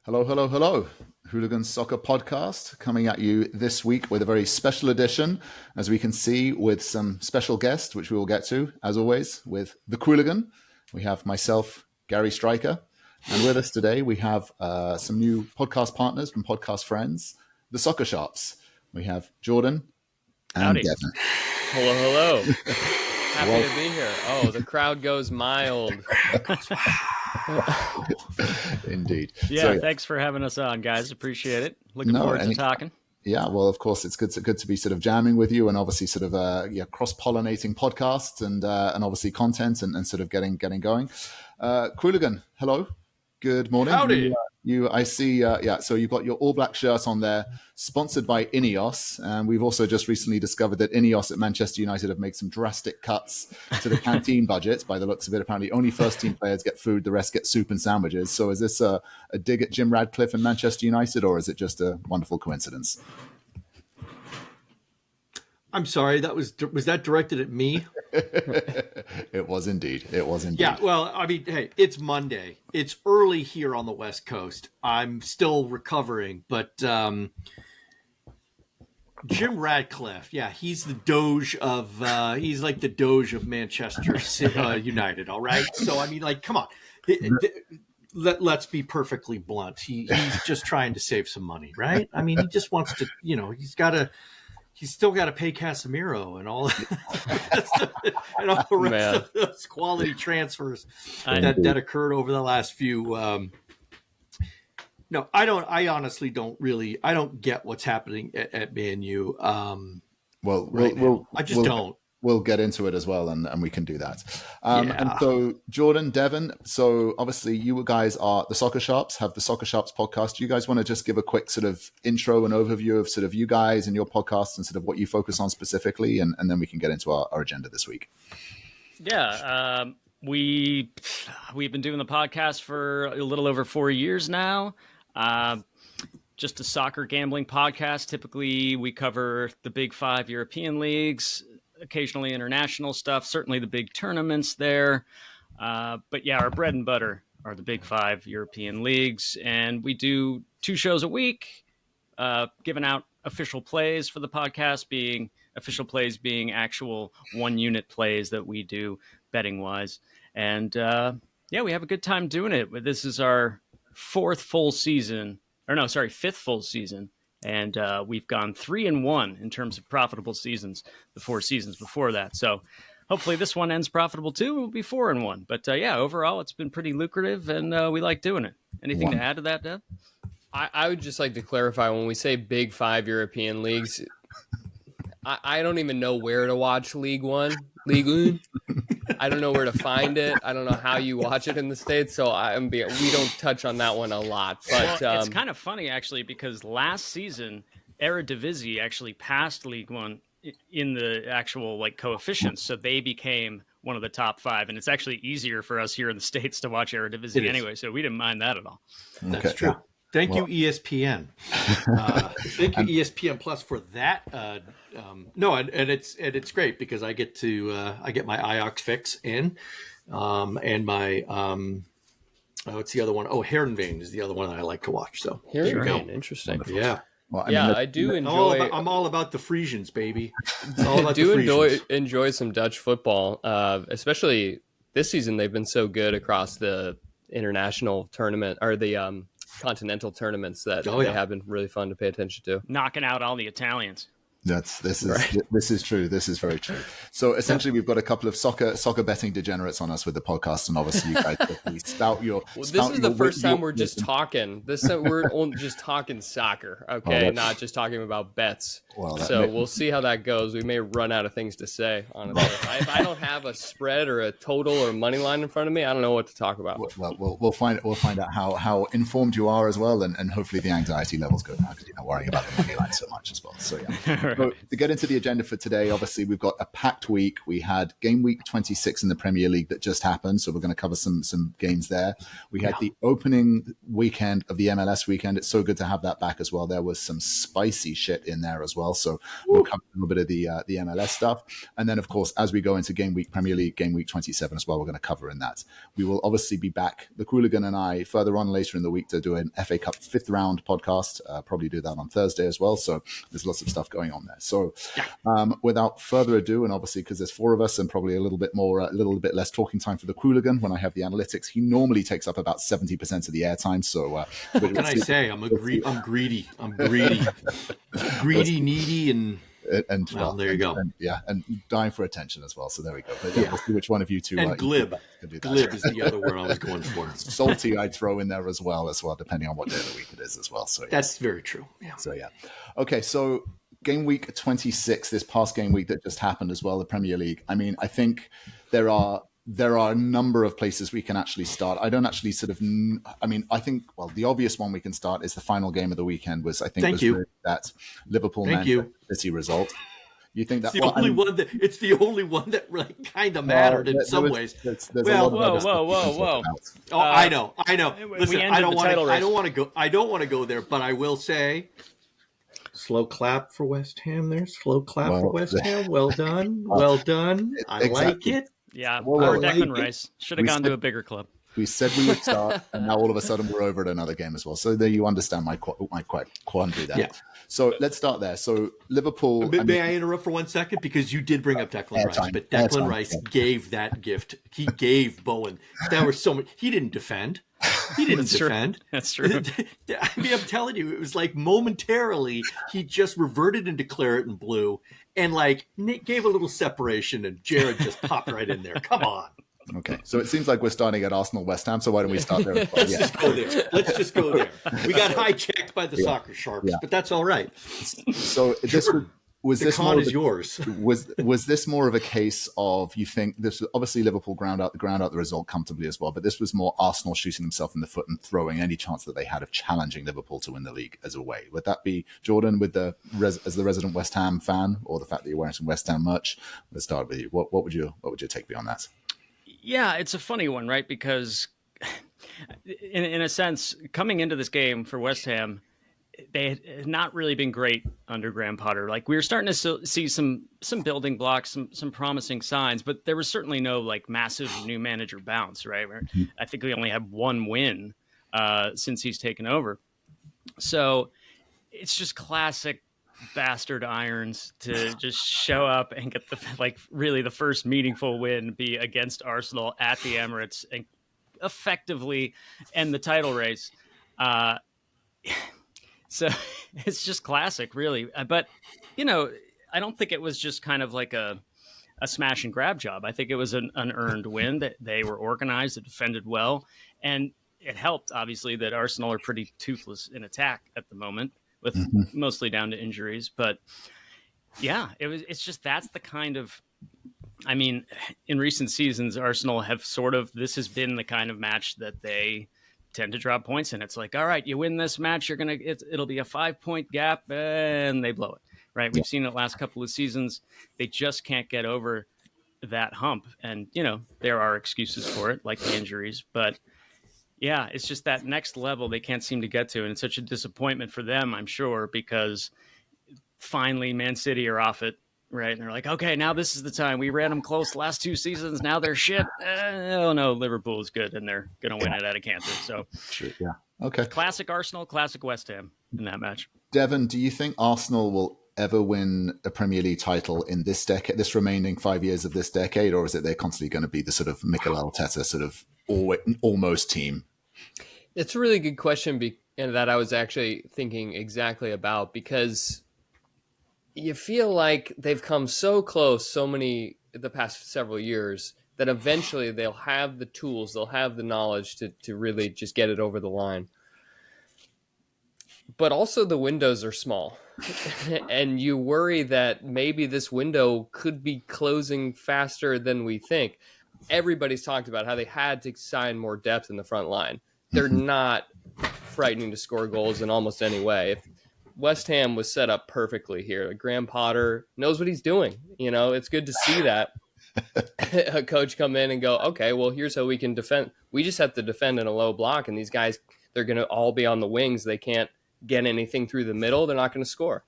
Hello, hello, hello. Hooligan Soccer Podcast coming at you this week with a very special edition, as we can see, with some special guests, which we will get to, as always, with the Qooligan. We have myself, Gary Stryker, and with us today we have some new podcast partners from podcast friends, the Soccer Shops. We have Jordan and Devin. Hello, hello. Happy to be here. Oh, the crowd goes mild. Indeed. Yeah, thanks for having us on, guys. Appreciate it. Looking forward to talking. Yeah, well, of course, it's good to be sort of jamming with you, and obviously sort of cross-pollinating podcasts and obviously content and sort of getting going. Qooligan, hello. Good morning. Howdy. I see. So you've got your All Black shirt on there, sponsored by Ineos, and we've also just recently discovered that Ineos at Manchester United have made some drastic cuts to the canteen budget. By the looks of it, apparently only first-team players get food; the rest get soup and sandwiches. So, is this a dig at Jim Radcliffe and Manchester United, or is it just a wonderful coincidence? I'm sorry, was that directed at me? It was indeed. Yeah, well, I mean, hey, it's Monday. It's early here on the West Coast. I'm still recovering, but Jim Radcliffe, yeah, he's the Doge of he's like the Doge of Manchester United, all right? So, I mean, like, come on. Let's be perfectly blunt. He's just trying to save some money, right? I mean, he just wants to, he's still got to pay Casemiro and all and all the rest of those quality transfers that occurred over the last few. No, I don't. I honestly don't really. I don't get what's happening at Man U. I just don't. We'll get into it as well, and we can do that. And so, Jordan, Devin, so obviously you guys are the Soccer Shops, have the Soccer Shops podcast. Do you guys want to just give a quick sort of intro and overview of sort of you guys and your podcast and sort of what you focus on specifically, and then we can get into our agenda this week? Yeah, we've been doing the podcast for a little over 4 years now. Just a soccer gambling podcast. Typically, we cover the big 5 European leagues, occasionally international stuff, certainly the big tournaments there. But yeah, our bread and butter are the big 5 European leagues. And we do 2 shows a week, giving out official plays for the podcast, being actual 1-unit plays that we do betting wise. And we have a good time doing it. This is our 5th full season. And we've gone 3-1 in terms of profitable seasons, the 4 seasons before that. So hopefully this one ends profitable too. We'll be 4-1. But overall, it's been pretty lucrative, and we like doing it. Anything to add to that, Dev? I would just like to clarify, when we say big 5 European leagues, I don't even know where to watch League One. I don't know where to find it. I don't know how you watch it in the States, so we don't touch on that one a lot. But it's kind of funny, actually, because last season, Eredivisie actually passed League One in the actual coefficients, so they became one of the top 5, and it's actually easier for us here in the States to watch Eredivisie anyway, so we didn't mind that at all. That's true. Thank you, ESPN. Thank you, ESPN Plus, for that. It's great because I get my Ajax fix in, and my what's the other one? Oh, Heerenveen is the other one that I like to watch. So Heerenveen, interesting. Yeah. Well, I do enjoy. I'm all about the Frisians, baby. I do enjoy some Dutch football, especially this season. They've been so good across the international tournament or the continental tournaments that they have been really fun to pay attention to. Knocking out all the Italians. This is true. This is very true. So essentially, we've got a couple of soccer betting degenerates on us with the podcast, and obviously, you guys spout your. This is the first time we're just talking. We're only just talking soccer, okay? Not just talking about bets. We'll see how that goes. We may run out of things to say. Honestly, if I don't have a spread or a total or a money line in front of me, I don't know what to talk about. Well, we'll find out how informed you are as well, and hopefully the anxiety levels go down because you're not worrying about the money line so much as well. So yeah. So to get into the agenda for today, obviously we've got a packed week. We had game week 26 in the Premier League that just happened, so we're going to cover some games there. We had the opening weekend of the MLS weekend. It's so good to have that back as well. There was some spicy shit in there as well, so we'll cover a little bit of the MLS stuff. And then, of course, as we go into game week Premier League, game week 27 as well, we're going to cover in that. We will obviously be back, the Qooligan and I, further on later in the week to do an FA Cup 5th round podcast. Probably do that on Thursday as well. So there's lots of stuff going on there. So without further ado, and obviously because there's 4 of us and probably a little bit less talking time for the Qooligan when I have the analytics, he normally takes up about 70% of the airtime. So what can I say? I'm greedy. I'm greedy, needy, and well, there you go. And dying for attention as well. So there we go. But we'll see which one of you two. And glib. Glib is the other word I was going for. Salty, I'd throw in there as well, depending on what day of the week it is as well. So that's very true. Yeah. So okay. So game week 26, this past game week that just happened as well, the Premier League. I mean, I think there are a number of places we can actually start. I don't actually I think the obvious one we can start is the final game of the weekend was that Liverpool Manchester City result. You think that it's the only one that really kind of mattered in some ways. Whoa. I know. Listen, I don't want to go there, but I will say slow clap for West Ham there. Slow clap for West Ham. Well done. I like it. Yeah, poor Declan Rice. Should have gone to a bigger club. We said we would start, and now all of a sudden we're over at another game as well. So there you understand my quandary there. Yeah. So let's start there. So Liverpool... May I interrupt for 1 second? Because you did bring up Declan Rice, but Declan Rice gave that gift. He gave Bowen. There were so many... He didn't defend. That's true. I mean, I'm telling you, it was like momentarily he just reverted into claret and blue and Nick gave a little separation and Jared just popped right in there. Come on. Okay, so it seems like we're starting at Arsenal West Ham, so why don't we start there? Let's just go there. We got hijacked by the soccer sharps, but that's all right. So was this con is yours? Was this more of a case of, you think this was obviously Liverpool ground out the result comfortably as well, but this was more Arsenal shooting themselves in the foot and throwing any chance that they had of challenging Liverpool to win the league as a way? Would that be, Jordan, as the resident West Ham fan, or the fact that you're wearing some West Ham merch? Let's start with you. What would your take be on that? Yeah, it's a funny one, right? Because in a sense, coming into this game for West Ham, they had not really been great under Graham Potter. We were starting to see some building blocks, some promising signs, but there was certainly no massive new manager bounce, right? I think we only had 1 win since he's taken over. So it's just classic bastard irons to just show up and get really the first meaningful win be against Arsenal at the Emirates and effectively end the title race. So it's just classic, really. But, I don't think it was just kind of like a smash and grab job. I think it was an earned win, that they were organized, they defended well. And it helped, obviously, that Arsenal are pretty toothless in attack at the moment, with mostly down to injuries. But yeah, it's just, that's the kind of, I mean, in recent seasons, Arsenal have this has been the kind of match that they tend to drop points in. It's all right, you win this match, it'll be a 5-point gap, and they blow it, right? We've seen it last couple of seasons. They just can't get over that hump. And, there are excuses for it, like the injuries, but yeah, it's just that next level they can't seem to get to. And it's such a disappointment for them, I'm sure, because finally Man City are off it, right? And they're okay, now this is the time. We ran them close the last 2 seasons. Now they're shit. Oh, no, Liverpool is good, and they're going to win it at a canter. So, yeah. Okay. Classic Arsenal, classic West Ham in that match. Devin, do you think Arsenal will ever win a Premier League title in this decade, this remaining 5 years of this decade, or is it they're constantly going to be the sort of Mikel Arteta sort of almost team? It's a really good question, and that I was actually thinking exactly about, because you feel like they've come so close the past several years, that eventually they'll have the tools, they'll have the knowledge to really just get it over the line. But also the windows are small, and you worry that maybe this window could be closing faster than we think. Everybody's talked about how they had to sign more depth in the front line. They're not frightening to score goals in almost any way. West Ham was set up perfectly here. Graham Potter knows what he's doing. It's good to see that a coach come in and go, okay, well, here's how we can defend. We just have to defend in a low block, and these guys, they're going to all be on the wings. They can't get anything through the middle. They're not going to score.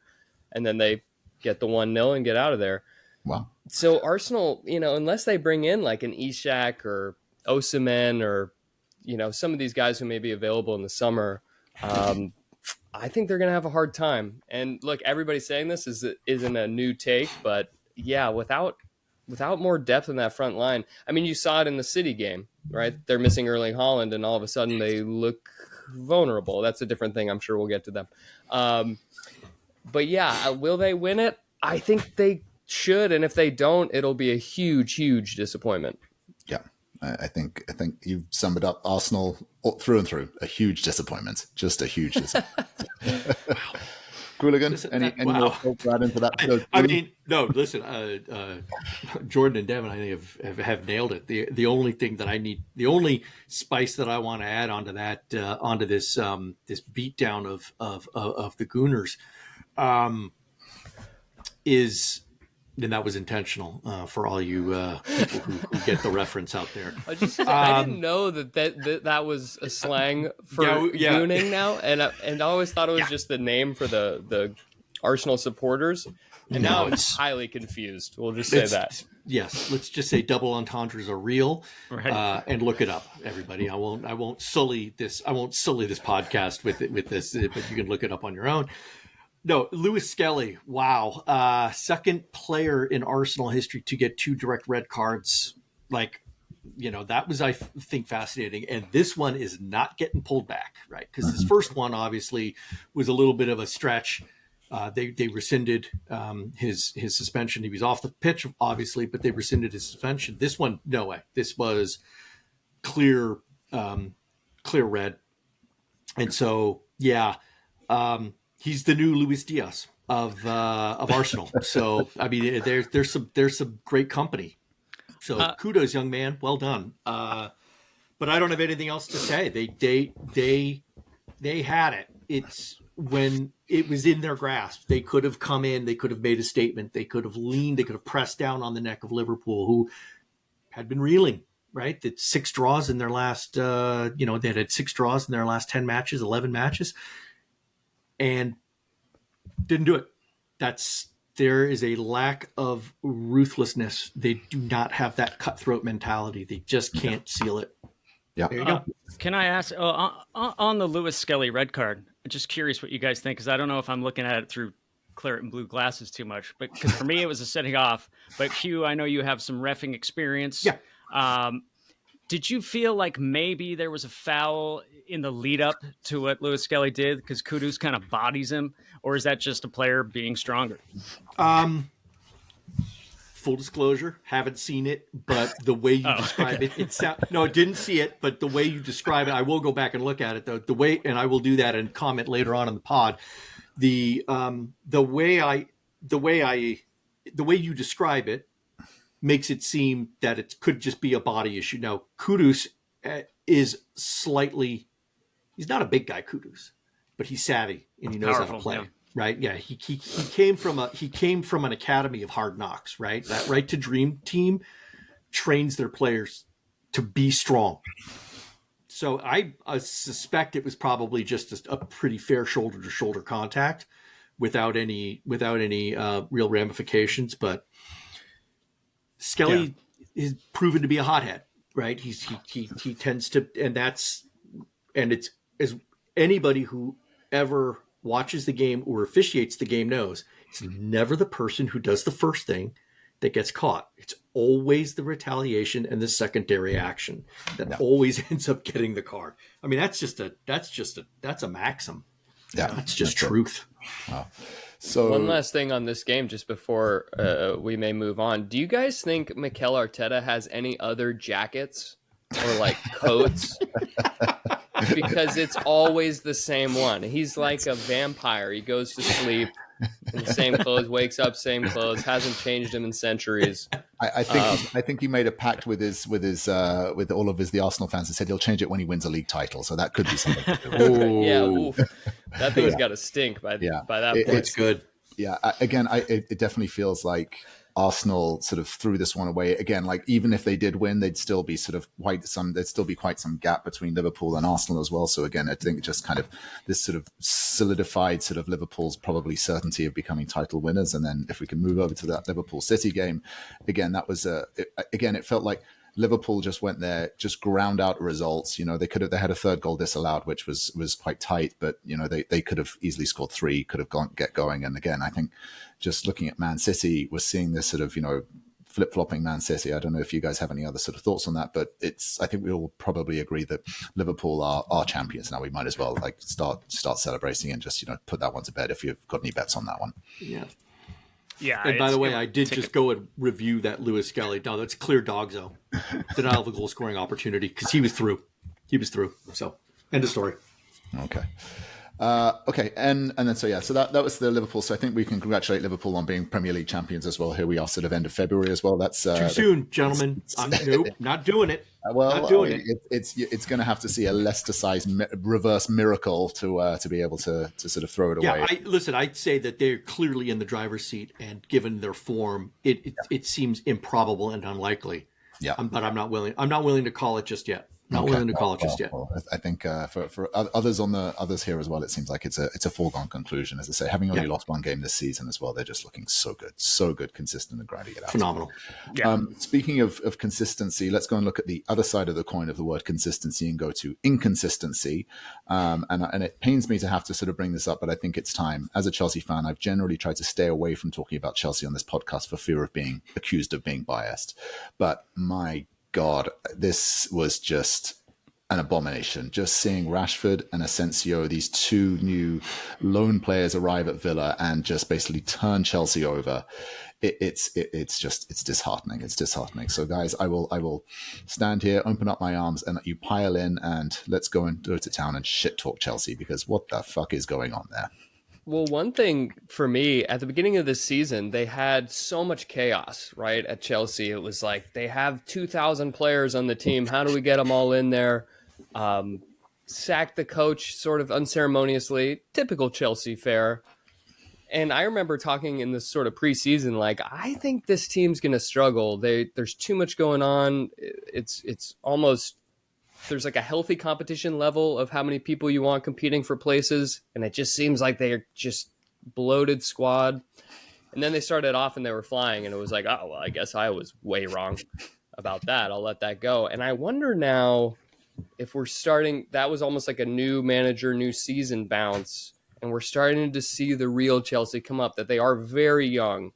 And then they get the 1-0 and get out of there. Wow. So Arsenal, unless they bring in like an Ishak or Osimhen or, some of these guys who may be available in the summer, I think they're going to have a hard time. And look, everybody's saying this isn't a new take, but yeah, without more depth in that front line, I mean, you saw it in the City game, right? They're missing Erling Haaland, and all of a sudden they look vulnerable. That's a different thing. I'm sure we'll get to them. But yeah, will they win it? I think they should, and if they don't, it'll be a huge, huge disappointment. Yeah, I think you've summed it up. Arsenal through and through, a huge disappointment, just a huge disappointment. Qooligan, any more thoughts to add into that? I mean, no. Listen, Jordan and Devin, I think have nailed it. The only thing that I need, the only spice that I want to add onto that, onto this this beatdown of the Gooners, is. And that was intentional for all you people who get the reference out there. I didn't know that was a slang for gooning now, and I always thought it was just the name for the Arsenal supporters. And now it's highly confused. We'll just say that. Yes, let's just say double entendres are real, right. And look it up, everybody. I won't sully this podcast with this, but you can look it up on your own. No, Lewis Skelly. Wow. Second player in Arsenal history to get 2 direct red cards. That was, I think, fascinating. And this one is not getting pulled back, right? Because his first one obviously was a little bit of a stretch. They rescinded his suspension. He was off the pitch, obviously, but they rescinded his suspension. This one, no way. This was clear red. And so, yeah. He's the new Luis Diaz of Arsenal. So I mean, there's some great company. So kudos, young man, well done. But I don't have anything else to say. They had it. It's when it was in their grasp. They could have come in. They could have made a statement. They could have leaned. They could have pressed down on the neck of Liverpool, who had been reeling. Right, that 6 draws in their last. They had 6 draws in their last 10 matches, 11 matches. And didn't do it. There is a lack of ruthlessness. They do not have that cutthroat mentality. They just can't seal it. Yeah. There you go. Can I ask on the Lewis Skelly red card? I'm just curious what you guys think, because I don't know if I'm looking at it through claret and blue glasses too much. But because for me, it was a setting off. But Hugh, I know you have some reffing experience. Yeah. Did you feel like maybe there was a foul in the lead up to what Lewis Skelly did because Kudus kind of bodies him, or is that just a player being stronger? Full disclosure, haven't seen it, but the way you describe it, no, I didn't see it, but the way you describe it, I will go back and look at it though. And I will do that and comment later on in the pod. The way you describe it makes it seem that it could just be a body issue. Now, Kudus is slightly, he's not a big guy, Kudus, but he's savvy and he knows how to play. Yeah. Right? Yeah, he came from an academy of hard knocks. Right, that Right to Dream team trains their players to be strong. So I suspect it was probably just a pretty fair shoulder to shoulder contact, without any real ramifications. But Skelly is proven to be a hothead. Right? He tends to, and it's as anybody who ever watches the game or officiates the game knows, it's never the person who does the first thing that gets caught. It's always the retaliation and the secondary action that always ends up getting the card. I mean, that's a maxim. Yeah, that's just truth. Wow. So one last thing on this game, just before we may move on. Do you guys think Mikel Arteta has any other jackets or like coats? Because it's always the same one. He's like a vampire. He goes to sleep in the same clothes, wakes up same clothes, hasn't changed them in centuries. I think he made a pact with all of the Arsenal fans and said he'll change it when he wins a league title. So that could be something. Yeah. Oof. That thing's got to stink by that point. It's good. Yeah, it definitely feels like Arsenal sort of threw this one away again. Like even if they did win, there'd still be quite some gap between Liverpool and Arsenal as well. So again, I think just kind of this sort of solidified sort of Liverpool's probably certainty of becoming title winners. And then if we can move over to that Liverpool City game, again, that was it felt like Liverpool just went there, just ground out results. They had a third goal disallowed, which was quite tight, but they could have easily scored 3, could have get going. And again, I think just looking at Man City, we're seeing this sort of flip-flopping Man City. I don't know if you guys have any other sort of thoughts on that, but I think we all probably agree that Liverpool are champions now. We might as well start celebrating and just put that one to bed if you've got any bets on that one. Yeah. Yeah. And by the way, I did just go and review that Lewis Skelly. No, that's clear dogzo. Denial of a goal scoring opportunity because he was through. So end of story. Okay. Okay, and then so that was the Liverpool. So I think we can congratulate Liverpool on being Premier League champions as well. Here we are, sort of end of February as well. That's too soon, gentlemen. Nope, not doing it. Not doing it. It's going to have to see a Leicester-sized reverse miracle to be able to sort of throw it away. Yeah, I'd say that they're clearly in the driver's seat, and given their form, it seems improbable and unlikely. Yeah, but I'm not willing to call it just yet. Not willing to call it just yet. Well, I think for others here as well, it seems like it's a foregone conclusion. As I say, having only lost one game this season as well, they're just looking so good, consistent and grinding it out. Phenomenal. Yeah. Speaking of consistency, let's go and look at the other side of the coin of the word consistency and go to inconsistency. And it pains me to have to sort of bring this up, but I think it's time. As a Chelsea fan, I've generally tried to stay away from talking about Chelsea on this podcast for fear of being accused of being biased. But my God, this was just an abomination. Just seeing Rashford and Asensio, these two new lone players, arrive at Villa and just basically turn Chelsea over. It's disheartening. It's disheartening. So guys, I will stand here, open up my arms, and let you pile in, and let's go to town and shit talk Chelsea, because what the fuck is going on there? Well, one thing for me, at the beginning of this season, they had so much chaos, right, at Chelsea. It was like, they have 2,000 players on the team. How do we get them all in there? Sacked the coach sort of unceremoniously. Typical Chelsea fare. And I remember talking in this sort of preseason, like, I think this team's going to struggle. There's too much going on. It's almost... There's like a healthy competition level of how many people you want competing for places. And it just seems like they're just bloated squad. And then they started off and they were flying. And it was like, oh, well, I guess I was way wrong about that. I'll let that go. And I wonder now if we're starting, that was almost like a new manager, new season bounce. And we're starting to see the real Chelsea come up, that they are very young.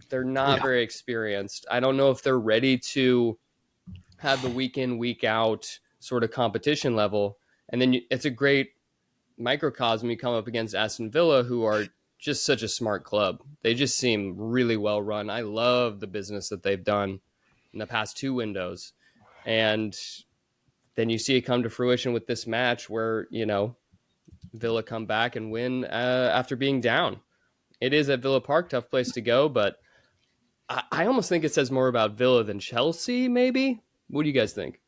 They're not very experienced. I don't know if they're ready to have the week in, week out sort of competition level. And then it's a great microcosm. You come up against Aston Villa, who are just such a smart club. They just seem really well run. I love the business that they've done in the past 2 windows. And then you see it come to fruition with this match where, Villa come back and win after being down. It is at Villa Park, tough place to go, but I almost think it says more about Villa than Chelsea, maybe. What do you guys think?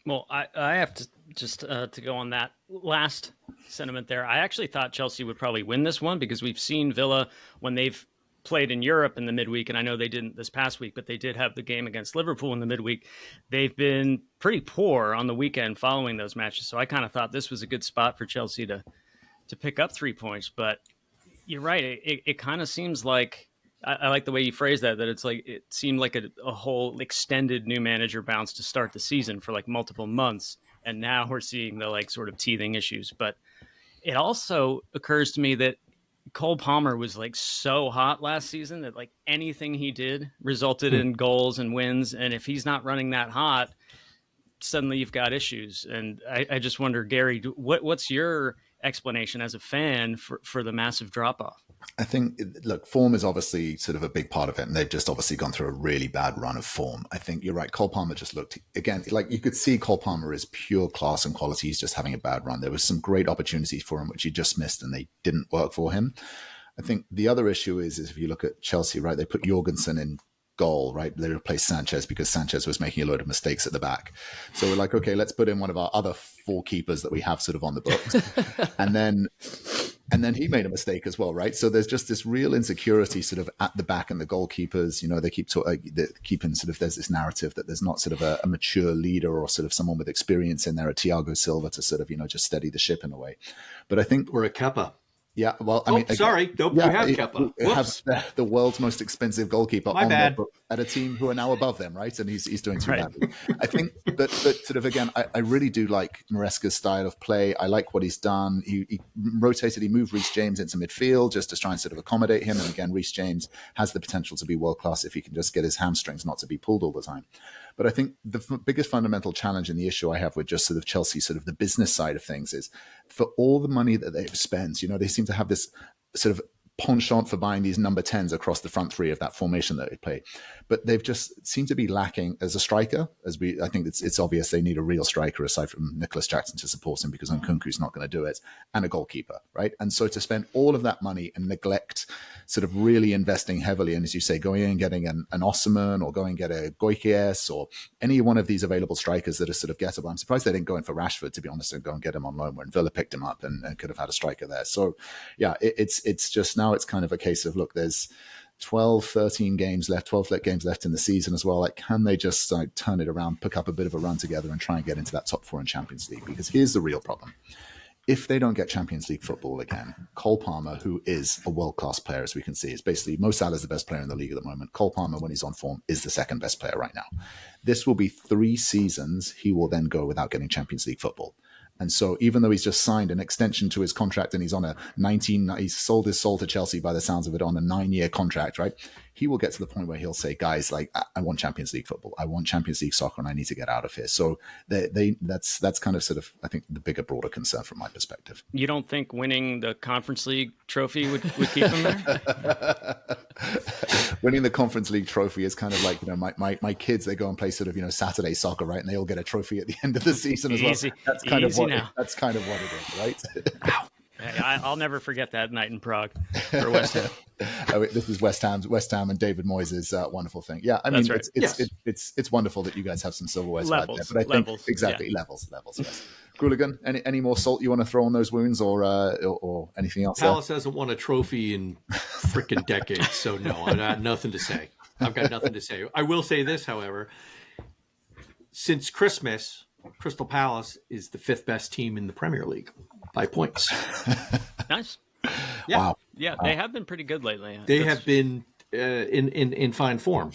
Well, I have to just to go on that last sentiment there. I actually thought Chelsea would probably win this one, because we've seen Villa when they've played in Europe in the midweek, and I know they didn't this past week, but they did have the game against Liverpool in the midweek. They've been pretty poor on the weekend following those matches, so I kind of thought this was a good spot for Chelsea to pick up 3 points. But you're right, it kind of seems like, I like the way you phrased that it's like, it seemed like a whole extended new manager bounce to start the season for like multiple months, and now we're seeing the like sort of teething issues. But it also occurs to me that Cole Palmer was like so hot last season that like anything he did resulted in goals and wins. And if he's not running that hot, suddenly you've got issues. And I just wonder, Gary, what's your explanation as a fan for the massive drop off? I think, look, form is obviously sort of a big part of it, and they've just obviously gone through a really bad run of form. I think you're right. Cole Palmer just looked, again, like you could see Cole Palmer is pure class and quality. He's just having a bad run. There was some great opportunities for him, which he just missed, and they didn't work for him. I think the other issue is if you look at Chelsea, right, they put Jorgensen in goal, right? They replaced Sanchez because Sanchez was making a load of mistakes at the back. So we're like, okay, let's put in one of our other 4 keepers that we have sort of on the books. and then he made a mistake as well, right? So there's just this real insecurity sort of at the back, and the goalkeepers, they keep keeping sort of, there's this narrative that there's not sort of a mature leader or sort of someone with experience in there, a Thiago Silva to sort of, just steady the ship in a way. But I think we're a Kepa. Yeah, well, I mean, sorry, nope, yeah, we have Kepa. We have the world's most expensive goalkeeper My bad. At a team who are now above them, right? And he's doing too badly. I think, but sort of again, I really do like Maresca's style of play. I like what he's done. He rotated, he moved Reece James into midfield just to try and sort of accommodate him. And again, Reece James has the potential to be world class if he can just get his hamstrings not to be pulled all the time. But I think the biggest fundamental challenge and the issue I have with just sort of Chelsea, sort of the business side of things, is for all the money that they've spent, they seem to have this sort of penchant for buying these number 10s across the front 3 of that formation that they play. But they've just seemed to be lacking as a striker. I think it's obvious they need a real striker aside from Nicholas Jackson to support him, because Nkunku's not going to do it, and a goalkeeper, right? And so to spend all of that money and neglect sort of really investing heavily, and as you say, going in and getting an Osimhen or going and get a Goikies or any one of these available strikers that are sort of gettable. I'm surprised they didn't go in for Rashford, to be honest, and go and get him on loan when Villa picked him up and could have had a striker there. So yeah, it's just now it's kind of a case of, look, there's 12 games left in the season as well. Like, can they just turn it around, pick up a bit of a run together and try and get into that top 4 in Champions League? Because here's the real problem. If they don't get Champions League football again, Cole Palmer, who is a world-class player, as we can see, is basically, Mo Salah is the best player in the league at the moment. Cole Palmer, when he's on form, is the second best player right now. This will be 3 seasons he will then go without getting Champions League football. And so even though he's just signed an extension to his contract and he's on he's sold his soul to Chelsea by the sounds of it on a 9-year contract, right? He will get to the point where he'll say, guys, like, I want Champions League football. I want Champions League soccer and I need to get out of here. So that's kind of sort of, I think, the bigger, broader concern from my perspective. You don't think winning the Conference League trophy would keep him there? Winning the Conference League trophy is kind of like, my kids, they go and play sort of, Saturday soccer, right? And they all get a trophy at the end of the season as well. That's kind of what it is, right? I'll never forget that night in Prague for West Ham. This is West Ham and David Moyes' wonderful thing. Yeah, I mean, right. It's wonderful that you guys have some silverware out there. But I think levels. Yes. Qooligan, any more salt you want to throw on those wounds, or anything else? Palace hasn't won a trophy in freaking decades, so no, I got nothing to say. I've got nothing to say. I will say this, however, since Christmas, Crystal Palace is the 5th best team in the Premier League by points. Nice. Yeah. Wow. Yeah, they have been pretty good lately. They have been in fine form.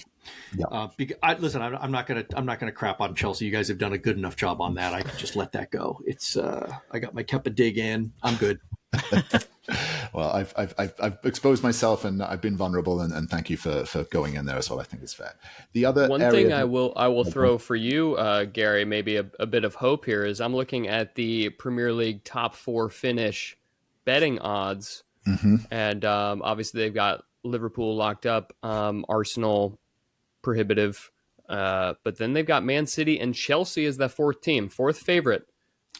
Yeah. Listen, I'm not gonna crap on Chelsea. You guys have done a good enough job on that. I can just let that go. It's I got my Kepa dig in. I'm good. Well, I've exposed myself and I've been vulnerable, and thank you for going in there as well. I think it's fair. The other one thing I will throw for you, Gary, maybe a bit of hope here, is I'm looking at the Premier League top 4 finish betting odds, and obviously they've got Liverpool locked up, Arsenal prohibitive, but then they've got Man City and Chelsea as the 4th team, 4th favorite,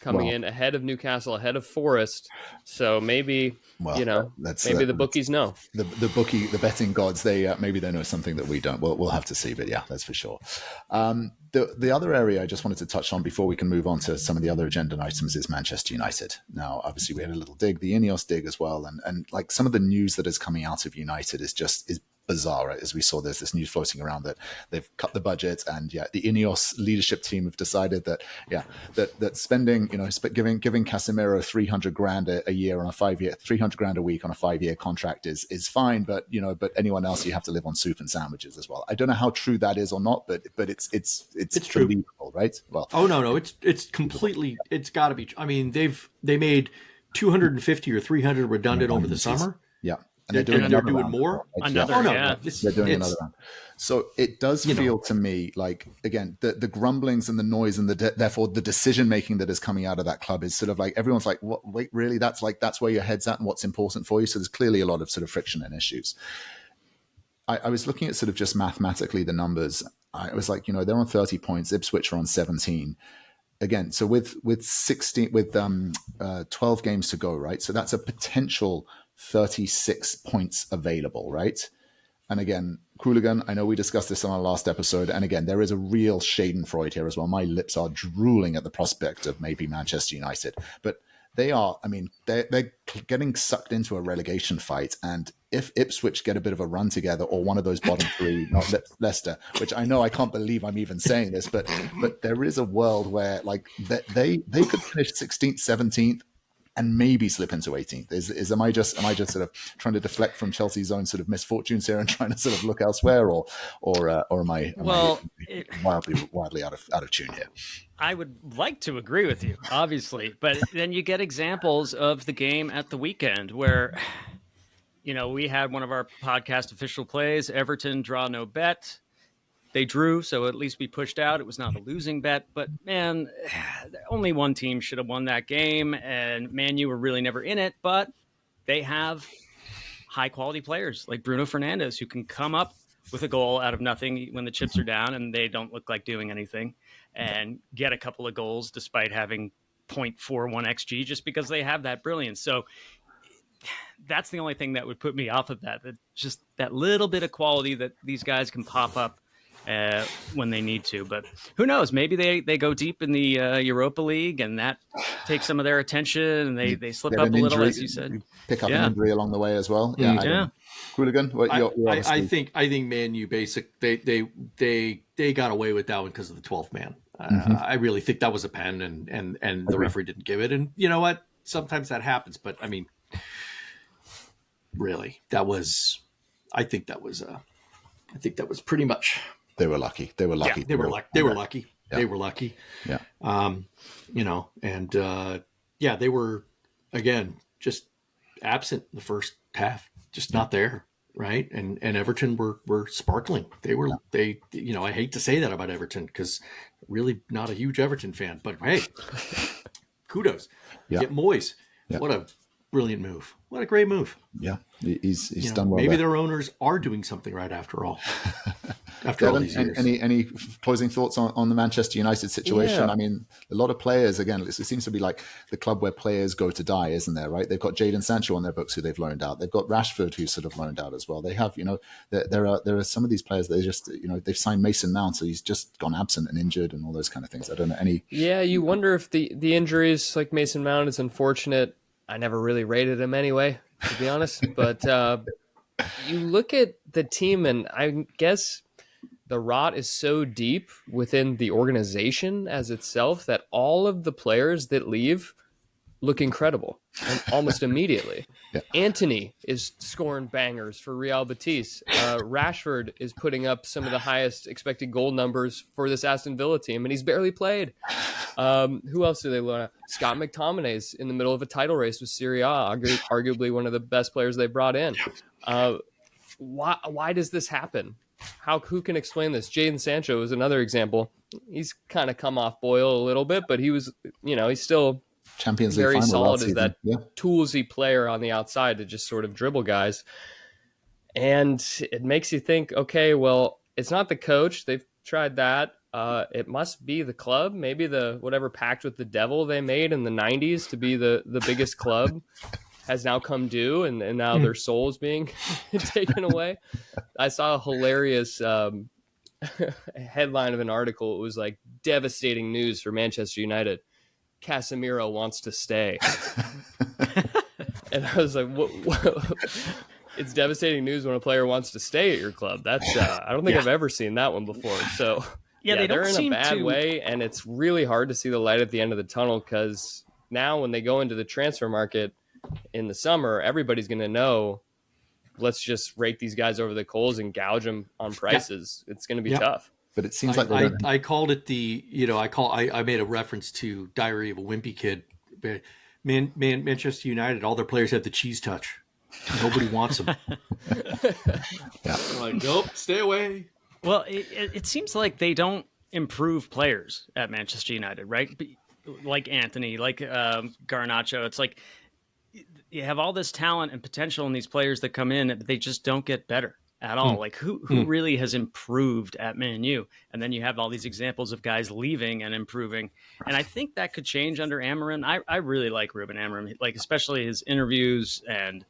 coming in ahead of Newcastle, ahead of Forest. So maybe the bookies know. The betting gods, maybe they know something that we don't. We'll have to see, but yeah, that's for sure. The other area I just wanted to touch on before we can move on to some of the other agenda items is Manchester United. Now, obviously, we had a little dig, the Ineos dig as well, and like some of the news that is coming out of United is bizarre, right? As we saw, there's this news floating around that they've cut the budget, and the Ineos leadership team have decided that spending, giving Casemiro 300 grand a year on a 5-year, 300 grand a week on a 5-year contract is fine, but anyone else, you have to live on soup and sandwiches as well. I don't know how true that is or not, but it's true, believable, right? Well, no, it's completely, it's got to be. I mean, they made 250 or 300 redundant over the summer. Yeah. And they're doing more. Right? They're doing another round. So it does feel to me like, again, the grumblings and the noise and therefore the decision making that is coming out of that club is sort of like, everyone's like, what? Wait, really? That's where your head's at and what's important for you. So there's clearly a lot of sort of friction and issues. I was looking at sort of just mathematically the numbers. I was like, they're on 30 points. Ipswich are on 17. Again, so with 12 games to go, right? So that's a potential 36 points available, right? And again, Qooligan, I know we discussed this on our last episode. And again, there is a real schadenfreude here as well. My lips are drooling at the prospect of maybe Manchester United. But they are, I mean, they're getting sucked into a relegation fight. And if Ipswich get a bit of a run together, or one of those bottom three, not Leicester, which I know I can't believe I'm even saying this, but there is a world where like they could finish 16th, 17th, and maybe slip into 18th. Am I just sort of trying to deflect from Chelsea's own sort of misfortunes here and trying to sort of look elsewhere, or am I wildly out of tune here? I would like to agree with you, obviously, but then you get examples of the game at the weekend where, you know, we had one of our podcast official plays, Everton draw no bet. They drew, so at least we pushed out. It was not a losing bet, but man, only one team should have won that game, and Man U were really never in it, but they have high-quality players like Bruno Fernandes who can come up with a goal out of nothing when the chips are down and they don't look like doing anything, and get a couple of goals despite having 0.41 XG just because they have that brilliance. So that's the only thing that would put me off of that just that little bit of quality that these guys can pop up when they need to. But who knows, maybe they go deep in the Europa League and that takes some of their attention and they slip up a little, as you said. Pick up an injury along the way as well. Qooligan, I think Man U they got away with that one because of the 12th man. I really think that was a pen and the referee didn't give it. And you know what? Sometimes that happens, but I mean, really, I think that was pretty much. They were lucky. They were lucky. Yeah, they were lucky. Yeah. They were lucky. Yeah. You know, and they were again just absent in the first half, just not there, right? And Everton were sparkling. They you know, I hate to say that about Everton because really not a huge Everton fan, but hey, kudos. Yeah. Get Moyes. Yeah. What a brilliant move. What a great move. Yeah, he's done well. Maybe there. their owners are doing something right after all. After all these years. Any closing thoughts on the Manchester United situation? Yeah. I mean, a lot of players, again, it seems to be like the club where players go to die, isn't there, right? They've got Jadon Sancho on their books who they've loaned out. They've got Rashford who's sort of loaned out as well. They have, you know, there are some of these players that they just, you know, they've signed Mason Mount, so he's just gone absent and injured and all those kind of things. I don't know any. Yeah, you wonder if the injuries like Mason Mount is unfortunate. I never really rated him anyway, to be honest. But you look at the team, and I guess the rot is so deep within the organization as itself that all of the players that leave look incredible and almost immediately. Yeah. Antony is scoring bangers for Real Betis. Rashford is putting up some of the highest expected goal numbers for this Aston Villa team, and he's barely played. Who else do they loan out? Scott McTominay's in the middle of a title race with Serie A, arguably one of the best players they brought in. Why does this happen? Who can explain this? Jadon Sancho is another example. He's kind of come off boil a little bit, but he was, you know, he's still Champions League very final solid as that yeah. toolsy player on the outside to just sort of dribble guys. And it makes you think, okay, well, it's not the coach. They've tried that. It must be the club. Maybe the whatever pact with the devil they made in the 90s to be the biggest club has now come due, and now their soul is being taken away. I saw a hilarious headline of an article. It was like devastating news for Manchester United. Casemiro wants to stay. And I was like, what? It's devastating news when a player wants to stay at your club. That's I don't think I've ever seen that one before. So they're in a bad way, and it's really hard to see the light at the end of the tunnel, because now when they go into the transfer market in the summer, everybody's going to know, let's just rake these guys over the coals and gouge them on prices. It's going to be tough. But it seems like I called it I made a reference to Diary of a Wimpy Kid. Manchester United, all their players have the cheese touch. Nobody wants them. Like, nope, stay away. Well, it seems like they don't improve players at Manchester United, right? Like Anthony, like Garnacho. It's like you have all this talent and potential in these players that come in, but they just don't get better at all. Like who really has improved at Man U? And then you have all these examples of guys leaving and improving. And I think that could change under Amorim. I really like Ruben Amorim, like especially his interviews and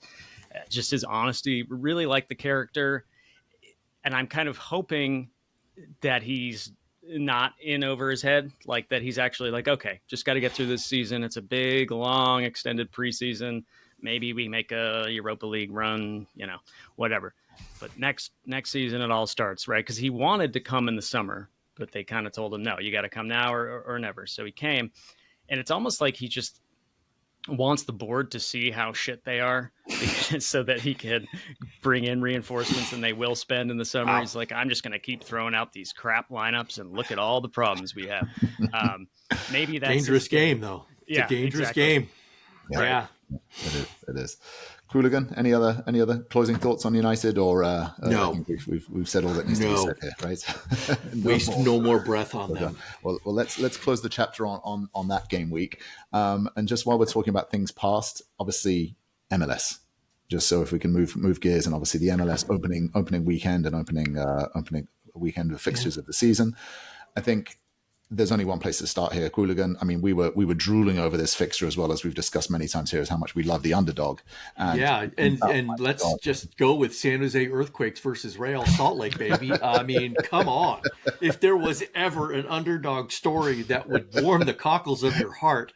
just his honesty. Really like the character. And I'm kind of hoping that he's not in over his head, like that he's actually like, okay, just got to get through this season. It's a big, long, extended preseason. Maybe we make a Europa League run, whatever. But next season it all starts, right? Because he wanted to come in the summer, but they kind of told him, no, you got to come now or never. So he came, and it's almost like he just wants the board to see how shit they are so that he can bring in reinforcements, and they will spend in the summer. Wow. He's like, I'm just going to keep throwing out these crap lineups and look at all the problems we have. Maybe that's dangerous game though. It's a dangerous game. Yeah. It is. Qooligan, any other closing thoughts on United, or no? I think we've said all that needs to be said here, right? Waste no more breath on them. Well, let's close the chapter on that game week. And just while we're talking about things past, obviously MLS. Just so if we can move gears, and obviously the MLS opening weekend and opening weekend of fixtures of the season. I think there's only one place to start here, Qooligan. I mean, we were drooling over this fixture, as well as we've discussed many times here, is how much we love the underdog. And let's just go with San Jose Earthquakes versus Real Salt Lake, baby. I mean, come on. If there was ever an underdog story that would warm the cockles of your heart,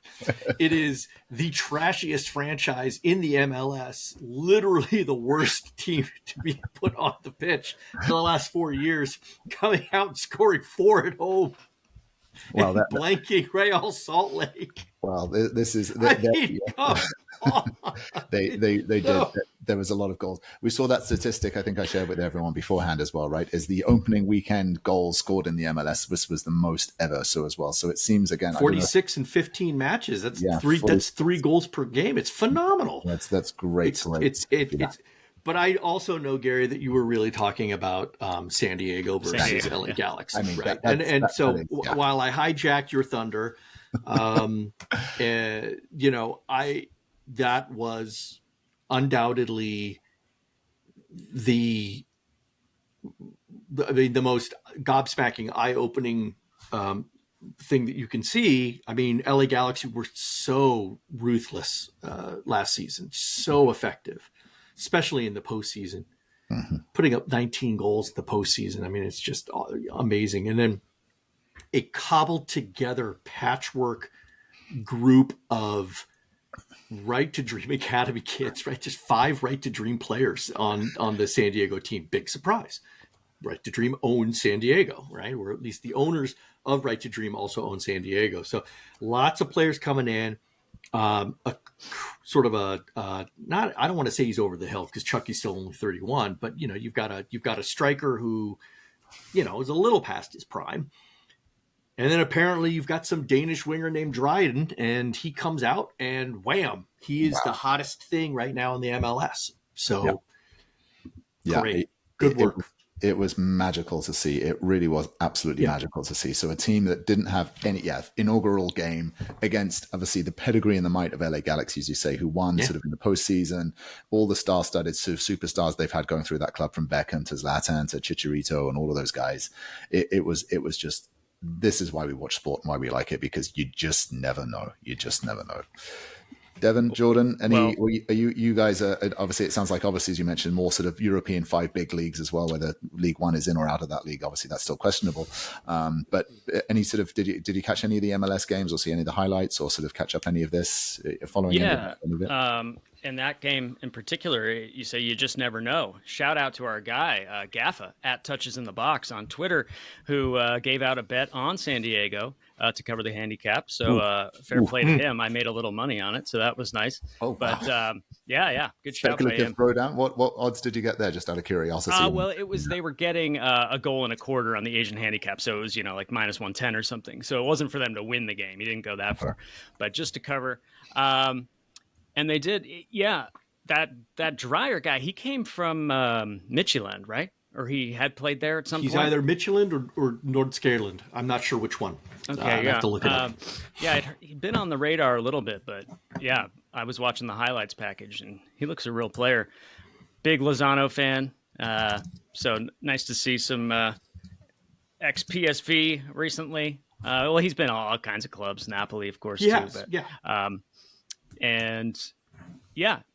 it is the trashiest franchise in the MLS, literally the worst team to be put on the pitch for the last 4 years, coming out and scoring 4 at home. Well, blanking Real Salt Lake. Well, this is come on. They did. There was a lot of goals. We saw that statistic. I think I shared with everyone beforehand as well. Right, is the opening weekend goals scored in the MLS. This was the most ever. So as well. So it seems again 46 and 15 matches. That's three. That's 3 goals per game. It's phenomenal. That's great. It's. But I also know, Gary, that you were really talking about San Diego versus LA Galaxy. I mean, right? So while I hijacked your thunder, that was undoubtedly the most gobsmacking, eye-opening thing that you can see. I mean, LA Galaxy were so ruthless last season, so effective, especially in the postseason, putting up 19 goals in the postseason. I mean, it's just amazing. And then a cobbled together patchwork group of Right to Dream Academy kids, right? Just 5 Right to Dream players on the San Diego team. Big surprise. Right to Dream owns San Diego, right? Or at least the owners of Right to Dream also own San Diego. So lots of players coming in. Not, I don't want to say he's over the hill because Chucky's still only 31, but you've got a striker who, is a little past his prime. And then apparently you've got some Danish winger named Dryden, and he comes out and wham, he is the hottest thing right now in the MLS. So great. Good work. It was magical to see. It really was absolutely magical to see. So a team that didn't have any inaugural game against, obviously, the pedigree and the might of LA Galaxy, as you say, who won sort of in the postseason, all the star-studded sort of superstars they've had going through that club, from Beckham to Zlatan to Chicharito and all of those guys. It was just, this is why we watch sport and why we like it, because you just never know. You just never know. Devin, Jordan, you guys are obviously, it sounds like, obviously, as you mentioned, more sort of European 5 big leagues as well, whether League One is in or out of that league. Obviously, that's still questionable. But any sort of, did you catch any of the MLS games or see any of the highlights, or sort of catch up any of this following? In that game in particular, you say you just never know. Shout out to our guy, Gaffa, at Touches in the Box on Twitter, who gave out a bet on San Diego to cover the handicap. So fair play to him. I made a little money on it, so that was nice. Good shout by him. Throwdown. What odds did you get there, just out of curiosity? It was, they were getting a goal and a quarter on the Asian handicap, so it was like minus 110 or something. So it wasn't for them to win the game. He didn't go that far, but just to cover. And they did, that Dreyer guy, he came from Midtjylland, right? Or he had played there at some point? He's either Midtjylland or Nordskaland. I'm not sure which one. Okay, I have to look it up. He'd been on the radar a little bit, but I was watching the highlights package, and he looks a real player. Big Lozano fan, so nice to see some ex-PSV recently. He's been all kinds of clubs, Napoli, of course, too. But, and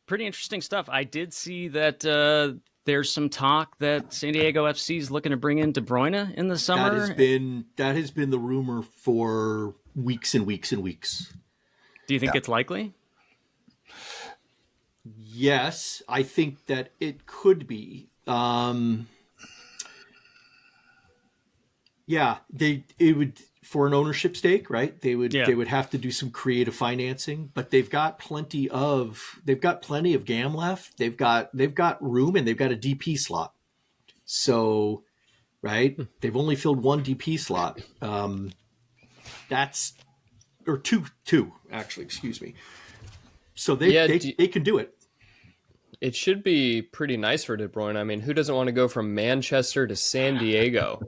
pretty interesting stuff. I did see that there's some talk that San Diego FC is looking to bring in De Bruyne in the summer. That has been the rumor for weeks and weeks and weeks. Do you think it's likely? Yes, I think that it could be. It would, for an ownership stake, right? They would have to do some creative financing, but they've got plenty of GAM left. They've got room, and they've got a DP slot. So, right, they've only filled one DP slot. Two actually. Excuse me. So they can do it. It should be pretty nice for De Bruyne. I mean, who doesn't want to go from Manchester to San Diego?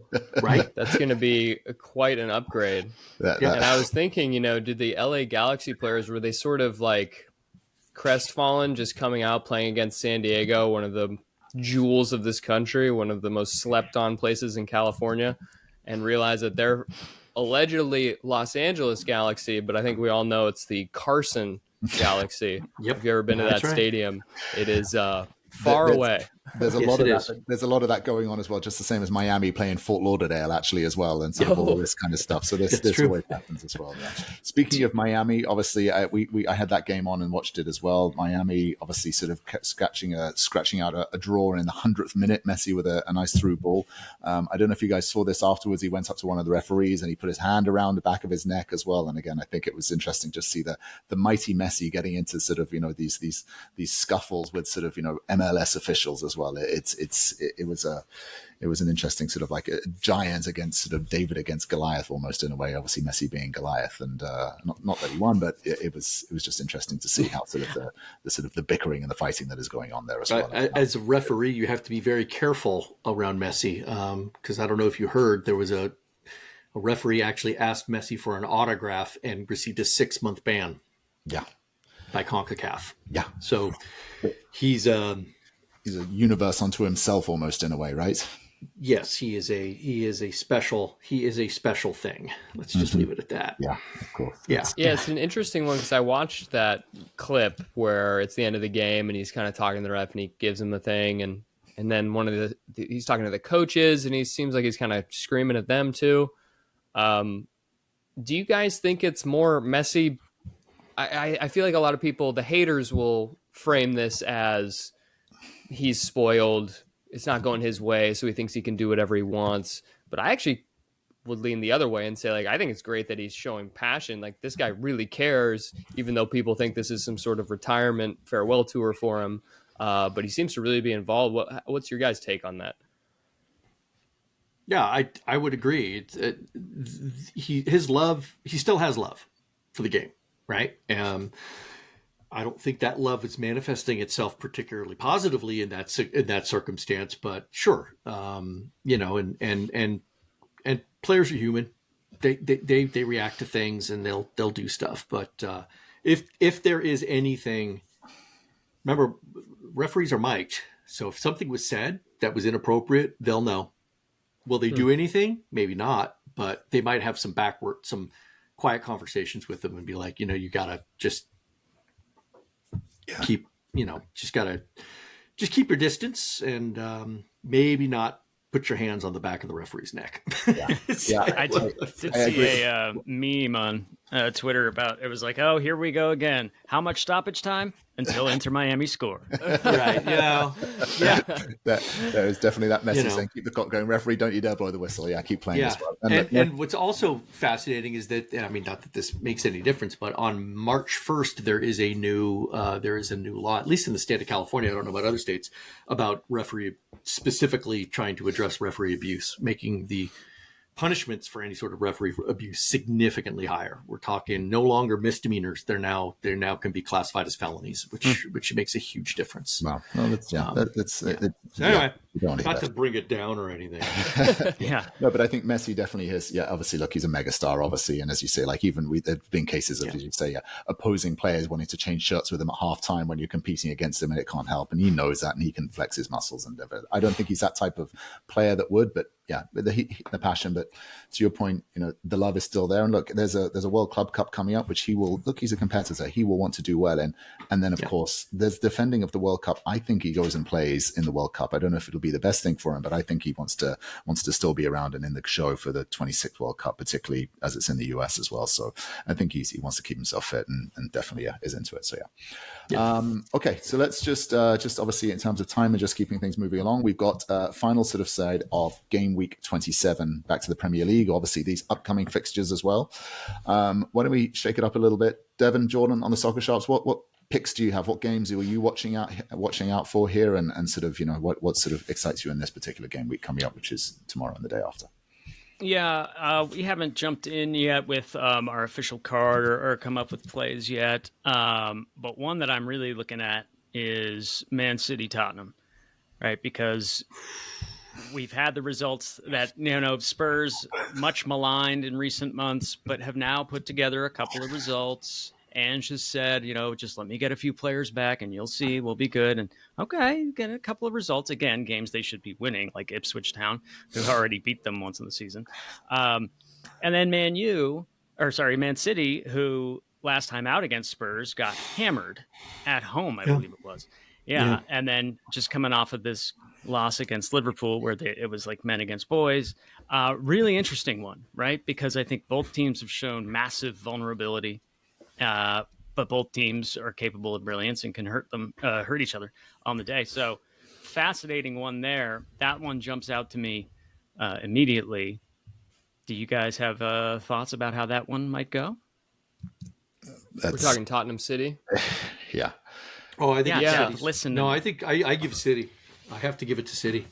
Right. That's going to be quite an upgrade. And I was thinking, did the LA Galaxy players, were they sort of like crestfallen just coming out playing against San Diego, one of the jewels of this country, one of the most slept on places in California, and realize that they're allegedly Los Angeles Galaxy, but I think we all know it's the Carson Galaxy. Yep. If you've ever been to that stadium, it is far away. There's a lot of that. There's a lot of that going on as well. Just the same as Miami playing Fort Lauderdale, actually, as well, and sort of all this kind of stuff. So this always happens as well. Yeah. Speaking of Miami, obviously, I had that game on and watched it as well. Miami obviously sort of kept scratching out a draw in the 100th minute. Messi with a nice through ball. I don't know if you guys saw this afterwards. He went up to one of the referees and he put his hand around the back of his neck as well. And again, I think it was interesting to see the mighty Messi getting into sort of these scuffles with sort of MLS officials as well. It was an interesting sort of like a giant against sort of David against Goliath almost in a way. Obviously Messi being Goliath, and not that he won, but it was just interesting to see how sort of the bickering and the fighting that is going on there as well. As a referee, you have to be very careful around Messi, because I don't know if you heard, there was a referee actually asked Messi for an autograph and received a 6-month ban. Yeah, by CONCACAF. Yeah, so he's a universe unto himself almost in a way, right? Yes, he is a special thing. Let's just leave it at that. Yeah, of course. Yeah. It's an interesting one because I watched that clip where it's the end of the game and he's kind of talking to the ref and he gives him the thing, and then he's talking to the coaches and he seems like he's kind of screaming at them too. Do you guys think it's more Messi? I feel like a lot of people, the haters, will frame this as he's spoiled. It's not going his way, so he thinks he can do whatever he wants. But I actually would lean the other way and say, like, I think it's great that he's showing passion. Like, this guy really cares, even though people think this is some sort of retirement farewell tour for him. But he seems to really be involved. What's your guys' take on that? Yeah, I would agree. He still has love for the game, right? I don't think that love is manifesting itself particularly positively in that circumstance, but sure, and players are human. They react to things and they'll do stuff. But if there is anything, remember, referees are mic'd, so if something was said that was inappropriate, they'll know. Will they do anything? Maybe not, but they might have some quiet conversations with them and be like, you gotta just. Keep keep your distance and maybe not put your hands on the back of the referee's neck. I did see a meme on Twitter about, it was like, oh, here we go again. How much stoppage time until Inter Miami score? Right. Yeah. There is definitely that message saying, keep the clock going, referee, don't you dare blow the whistle. Yeah, keep playing as well. And what's also fascinating is that, I mean, not that this makes any difference, but on March 1st, there is a new law, at least in the state of California, I don't know about other states, about referee, specifically trying to address referee abuse, making the punishments for any sort of referee abuse significantly higher. We're talking no longer misdemeanors; they now can be classified as felonies, which makes a huge difference. Wow. Well, anyway, You don't want to hear Not that. to bring it down or anything. Yeah. No, but I think Messi definitely has. Yeah, obviously, look, he's a megastar, obviously, and as you say, like even there've been cases of, as you say, opposing players wanting to change shirts with him at halftime when you're competing against him, and it can't help, and he knows that, and he can flex his muscles. And I don't think he's that type of player that would, but yeah, the passion. But to your point, the love is still there. And look, there's a World Club Cup coming up, which he will look. He's a competitor. He will want to do well in, and then of course there's defending of the World Cup. I think he goes and plays in the World Cup. I don't know if it'll be the best thing for him, but I think he wants to still be around and in the show for the 26th World Cup, particularly as it's in the US as well. So I think he wants to keep himself fit and definitely is into it. So okay, so let's just obviously in terms of time and just keeping things moving along, we've got final sort of side of game week 27 back to the Premier League. Obviously these upcoming fixtures as well. Why don't we shake it up a little bit? Devin, Jordan, on the Soccer Sharps, what picks do you have? What games are you watching out for here, and sort of what sort of excites you in this particular game week coming up, which is tomorrow and the day after? Yeah, we haven't jumped in yet with our official card or come up with plays yet. But one that I'm really looking at is Man City Tottenham, right? Because we've had the results that, Spurs much maligned in recent months, but have now put together a couple of results. Ange has said, just let me get a few players back and you'll see we'll be good. And okay, get a couple of results. Again, games they should be winning, like Ipswich Town, who already beat them once in the season. And then Man City, who last time out against Spurs got hammered at home, I believe it was. Yeah. And then just coming off of this loss against Liverpool where it was like men against boys. Really interesting one, right? Because I think both teams have shown massive vulnerability. But both teams are capable of brilliance and can hurt each other on the day. So fascinating one there. That one jumps out to me immediately. Do you guys have thoughts about how that one might go? We're talking Tottenham City. Yeah. Oh, I think City's. Listen. No, I think I give City. I have to give it to City.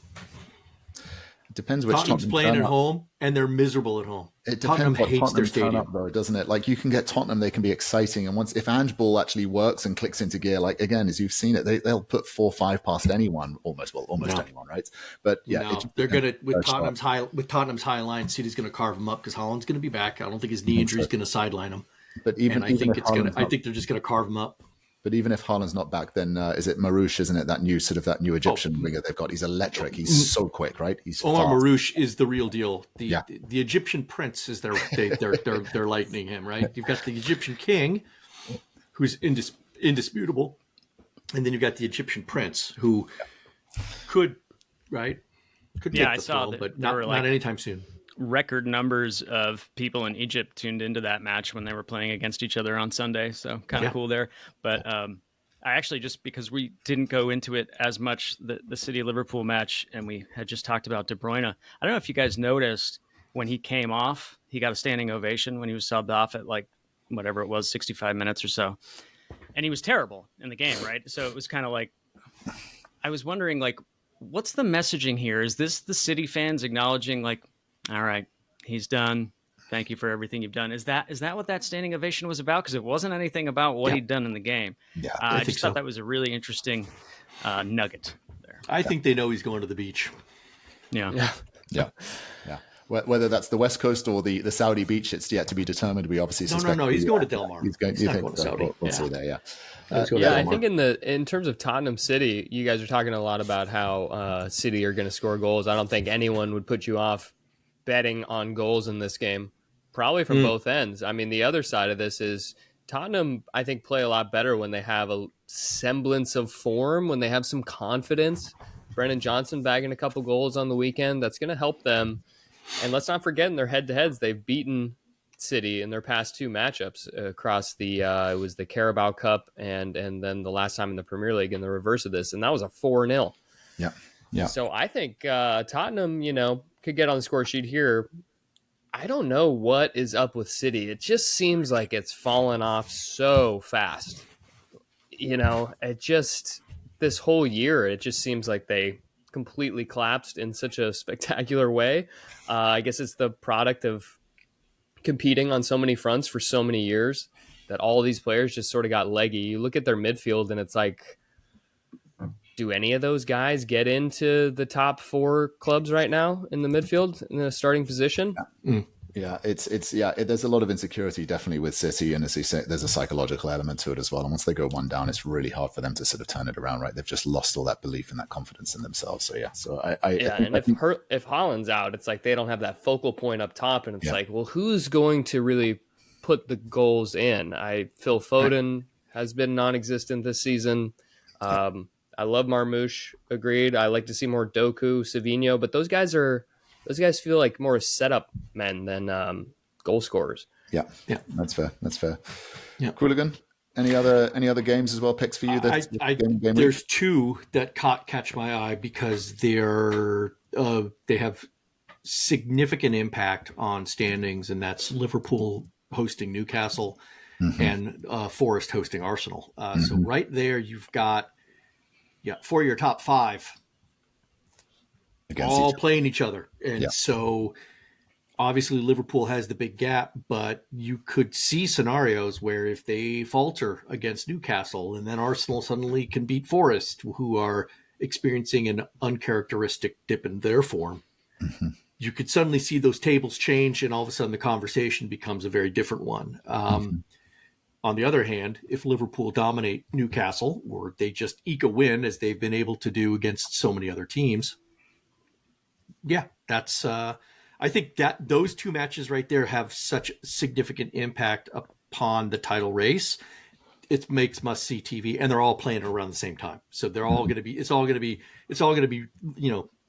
It depends which Tottenham's playing at home, and they're miserable at home. It Tottenham depends hates what their Tottenham turn stadium. up, though, doesn't it? Like you can get Tottenham, they can be exciting, and if Ange Ball actually works and clicks into gear, like again, as you've seen it, they'll put 4-5 past anyone, almost anyone, right? But yeah, they're gonna with Tottenham's high line. City's gonna carve them up because Haaland's gonna be back. I don't think his knee injury is gonna sideline him. But I think they're just gonna carve him up. But even if Haaland's not back, then is it Marouche, isn't it? That new Egyptian winger they've got. He's electric. He's so quick, right? He's Omar fast. Marouche is the real deal. The Egyptian prince is they're lightening him, right? You've got the Egyptian king, who's indisputable, and then you've got the Egyptian prince who could take the throne, but not anytime soon. Record numbers of people in Egypt tuned into that match when they were playing against each other on Sunday. So kind of cool there. But I actually, just because we didn't go into it as much, the City Liverpool match, and we had just talked about De Bruyne. I don't know if you guys noticed when he came off, he got a standing ovation when he was subbed off at like whatever it was, 65 minutes or so. And he was terrible in the game, right? So it was kind of like, I was wondering, like, what's the messaging here? Is this the City fans acknowledging like, all right, he's done. Thank you for everything you've done. Is that what that standing ovation was about? Because it wasn't anything about what he'd done in the game. Yeah, I just thought that was a really interesting nugget there. I think they know he's going to the beach. Yeah. Whether that's the West Coast or the Saudi beach, it's yet to be determined. We obviously suspect. No, he's going to Del Mar. He's not going to Saudi. We'll see there. I think in terms of Tottenham City, you guys are talking a lot about how City are going to score goals. I don't think anyone would put you off betting on goals in this game, probably from both ends. I mean, the other side of this is Tottenham, I think, play a lot better when they have a semblance of form, when they have some confidence. Brennan Johnson bagging a couple goals on the weekend, that's going to help them. And let's not forget, in their head-to-heads, they've beaten City in their past two matchups across it was the Carabao Cup and then the last time in the Premier League in the reverse of this, and that was a 4-0. Yeah. So I think Tottenham, could get on the score sheet here. I don't know what is up with City. It just seems like it's fallen off so fast. This whole year, it just seems like they completely collapsed in such a spectacular way. I guess it's the product of competing on so many fronts for so many years that all these players just sort of got leggy. You look at their midfield and it's like do any of those guys get into the top 4 clubs right now in the midfield in the starting position? Yeah, there's a lot of insecurity definitely with City, and as you say, there's a psychological element to it as well. And once they go one down, it's really hard for them to sort of turn it around, right? They've just lost all that belief and that confidence in themselves. So if Haaland's out, it's like they don't have that focal point up top, and it's like, well, who's going to really put the goals in? Phil Foden has been non-existent this season. I love Marmoush, agreed. I like to see more Doku, Savinho, but those guys feel like more setup men than goal scorers. Yeah, that's fair. Yeah, Qooligan, any other games as well? Picks for you? There's 2 that catch my eye because they have significant impact on standings, and that's Liverpool hosting Newcastle and Forest hosting Arsenal. So right there, you've got 4 of your top 5 all playing each other. And so obviously Liverpool has the big gap, but you could see scenarios where if they falter against Newcastle and then Arsenal suddenly can beat Forest, who are experiencing an uncharacteristic dip in their form, you could suddenly see those tables change, and all of a sudden the conversation becomes a very different one. On the other hand, if Liverpool dominate Newcastle, or they just eke a win as they've been able to do against so many other teams, that's I think that those 2 matches right there have such significant impact upon the title race. It makes must-see TV, and they're all playing around the same time. So they're all going to be. It's all going to be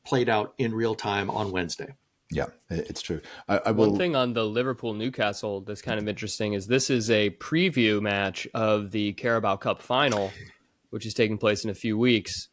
played out in real time on Wednesday. Yeah, it's true. One thing on the Liverpool Newcastle that's kind of interesting is this is a preview match of the Carabao Cup final, which is taking place in a few weeks.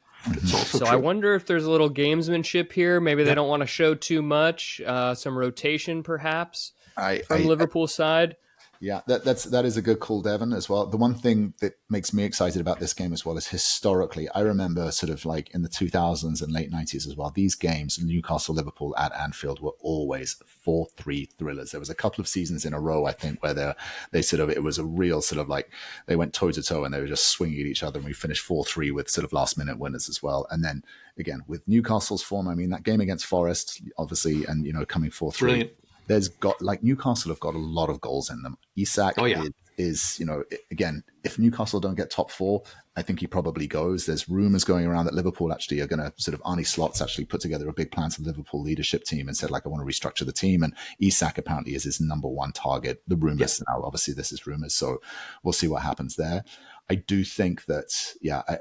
So true. I wonder if there's a little gamesmanship here. Maybe they don't want to show too much. Some rotation, perhaps, from Liverpool's side. Yeah, that is a good call, Devin, as well. The one thing that makes me excited about this game as well is historically, I remember sort of like in the 2000s and late 90s as well, these games, Newcastle-Liverpool at Anfield, were always 4-3 thrillers. There was a couple of seasons in a row, I think, where it was a real sort of like, they went toe-to-toe and they were just swinging at each other, and we finished 4-3 with sort of last-minute winners as well. And then, again, with Newcastle's form, I mean, that game against Forest, obviously, and, coming 4-3. Brilliant. Newcastle have got a lot of goals in them. Isak is again, if Newcastle don't get top 4, I think he probably goes. There's rumors going around that Liverpool actually are going to sort of, Arne Slot's actually put together a big plan to the Liverpool leadership team and said, like, I want to restructure the team. And Isak apparently is his number 1 target. The rumors now, obviously this is rumors, so we'll see what happens there. I do think that,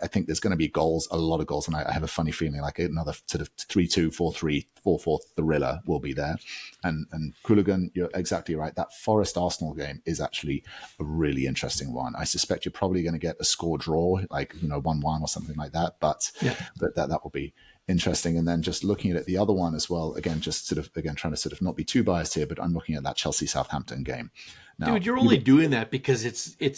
I think there's going to be goals, a lot of goals. And I have a funny feeling like another sort of 3-2, 4-3, 4-4 thriller will be there. And Qooligan, you're exactly right. That Forest Arsenal game is actually a really interesting one. I suspect you're probably going to get a score draw, like, 1-1 or something like that. But that will be interesting. And then just looking at it, the other one as well, again, just sort of, trying to sort of not be too biased here, but I'm looking at that Chelsea-Southampton game. Now, dude, you're only doing that because it's a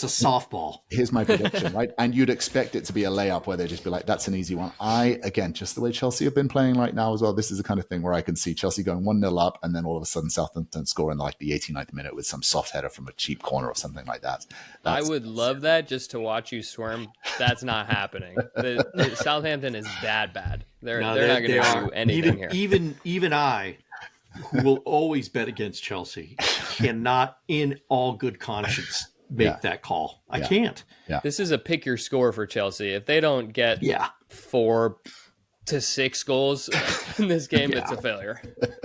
softball. Here's my prediction, right? And you'd expect it to be a layup where they just be like, that's an easy one. Again, just the way Chelsea have been playing right now as well, this is the kind of thing where I can see Chelsea going 1-0 up and then all of a sudden Southampton scoring like the 89th minute with some soft header from a cheap corner or something like that. I would love that just to watch you squirm. That's not happening. The Southampton is that bad. They're not going to do anything here. Even I, who will always bet against Chelsea, cannot in all good conscience make that call. I can't. Yeah. This is a pick your score for Chelsea. If they don't get 4 to 6 goals in this game, it's a failure.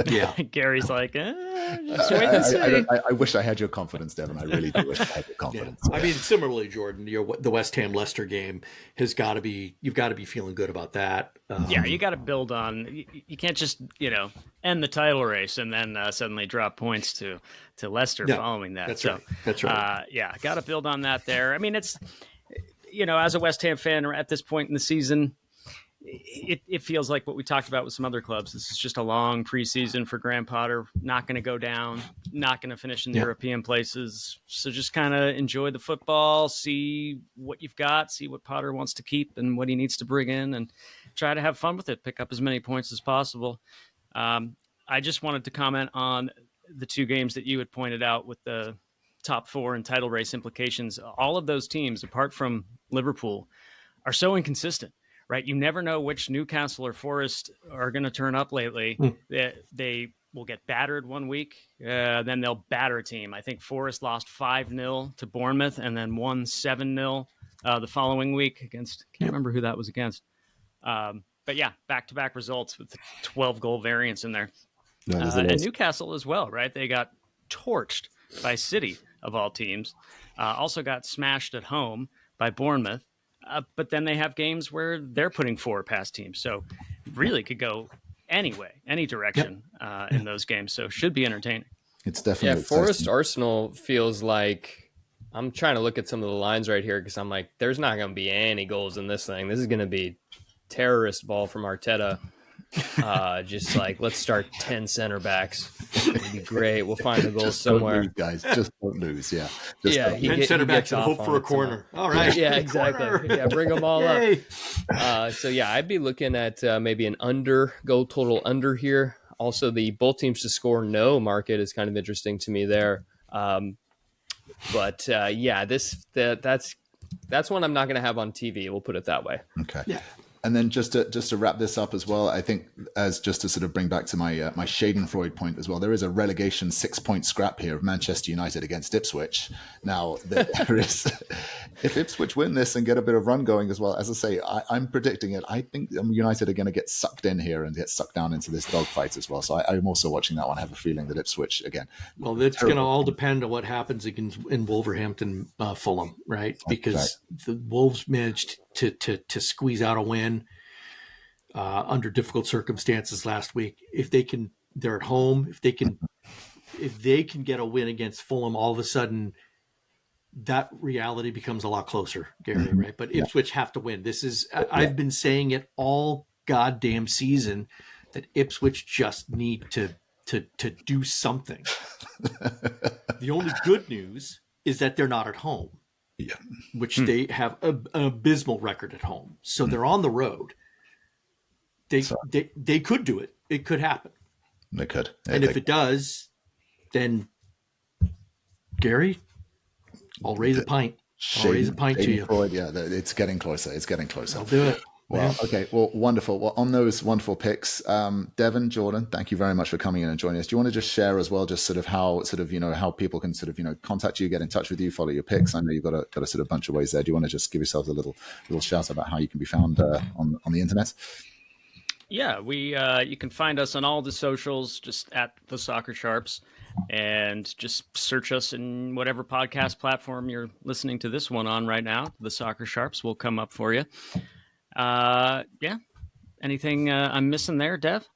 Yeah. Gary's like, just wait and see. I wish I had your confidence, Devin. I really do wish I had your confidence. Yeah. I mean, similarly, Jordan, the West Ham Leicester game you've got to be feeling good about that. You got to build on. You can't just end the title race and then suddenly drop points to Leicester following that. That's right. Got to build on that there. I mean, it's as a West Ham fan at this point in the season, it feels like what we talked about with some other clubs. This is just a long preseason for Graham Potter. Not going to go down, not going to finish in the European places. So just kind of enjoy the football, see what you've got, see what Potter wants to keep and what he needs to bring in, and try to have fun with it, pick up as many points as possible. I just wanted to comment on the 2 games that you had pointed out with the top 4 and title race implications. All of those teams, apart from Liverpool, are so inconsistent, right? You never know which Newcastle or Forest are going to turn up lately. They will get battered one week, then they'll batter a team. I think Forest lost 5-0 to Bournemouth and then won 7-0 the following week against, can't remember who that was against. But yeah, back-to-back results with 12-goal variance in there. And Newcastle as well, right? They got torched by City, of all teams. Also got smashed at home by Bournemouth. But then they have games where they're putting 4 past teams. So really could go any direction in those games. So should be entertaining. It's definitely Forest Arsenal feels like, I'm trying to look at some of the lines right here because I'm like, there's not going to be any goals in this thing. This is going to be terrorist ball from Arteta. Just like, let's start 10 center backs. It'd be great. We'll find the goals somewhere. Don't lose, guys. Just don't lose. Yeah. 10 center backs and hope for a corner. All right. Yeah, exactly. Yeah, bring them all up. So yeah, I'd be looking at maybe an goal total under here. Also, the both teams to score no market is kind of interesting to me there. But yeah, that's one I'm not going to have on TV. We'll put it that way. Okay. Yeah. And then just to wrap this up as well, I think as just to sort of bring back to my my Schadenfreude point as well, there is a relegation 6-point scrap here of Manchester United against Ipswich. Now, there is, if Ipswich win this and get a bit of run going as well, as I say, I'm predicting it. I think United are going to get sucked in here and get sucked down into this dogfight as well. So I'm also watching that one. I have a feeling that Ipswich, again. Well, it's going to all depend on what happens in Wolverhampton, Fulham, right? Because the Wolves managed to squeeze out a win under difficult circumstances last week. If they can, they're at home. If they can get a win against Fulham, all of a sudden that reality becomes a lot closer, Gary, right? But Ipswich have to win. This is, I've been saying it all goddamn season that Ipswich just need to do something. The only good news is that they're not at home. Yeah. Which they have an abysmal record at home. So they're on the road. They could do it. It could happen. They could. And if it does, then Gary, I'll raise a pint. I'll raise a pint to you. Yeah, it's getting closer. It's getting closer. I'll do it. Well, okay. Well, wonderful. Well, on those wonderful picks, Devin, Jordan, thank you very much for coming in and joining us. Do you want to just share as well, just sort of how people can sort of, contact you, get in touch with you, follow your picks? I know you've got a sort of bunch of ways there. Do you want to just give yourself a little shout about how you can be found on the internet? Yeah, you can find us on all the socials, just at the Soccer Sharps, and just search us in whatever podcast platform you're listening to this one on right now. The Soccer Sharps will come up for you. Yeah. Anything I'm missing there, Dev?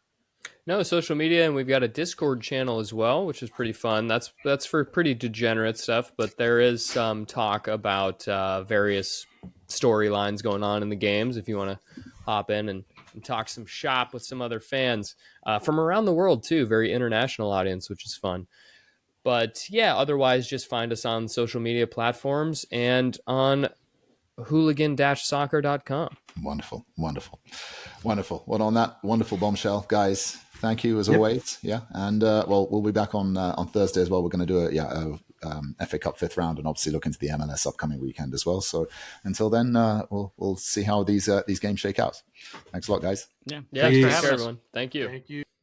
No, social media, and we've got a Discord channel as well, which is pretty fun. That's for pretty degenerate stuff, but there is some talk about various storylines going on in the games if you want to hop in and talk some shop with some other fans from around the world too. Very international audience, which is fun. But yeah, otherwise just find us on social media platforms and on hooligan-soccer.com. Wonderful. Well, on that wonderful bombshell, guys, thank you as always. Yeah. And we'll be back on Thursday as well. We're going to do a FA Cup 5th round and obviously look into the MLS upcoming weekend as well. So until then, we'll see how these games shake out. Thanks a lot, guys. Yeah. Thanks for having us, everyone. Thank you. Thank you.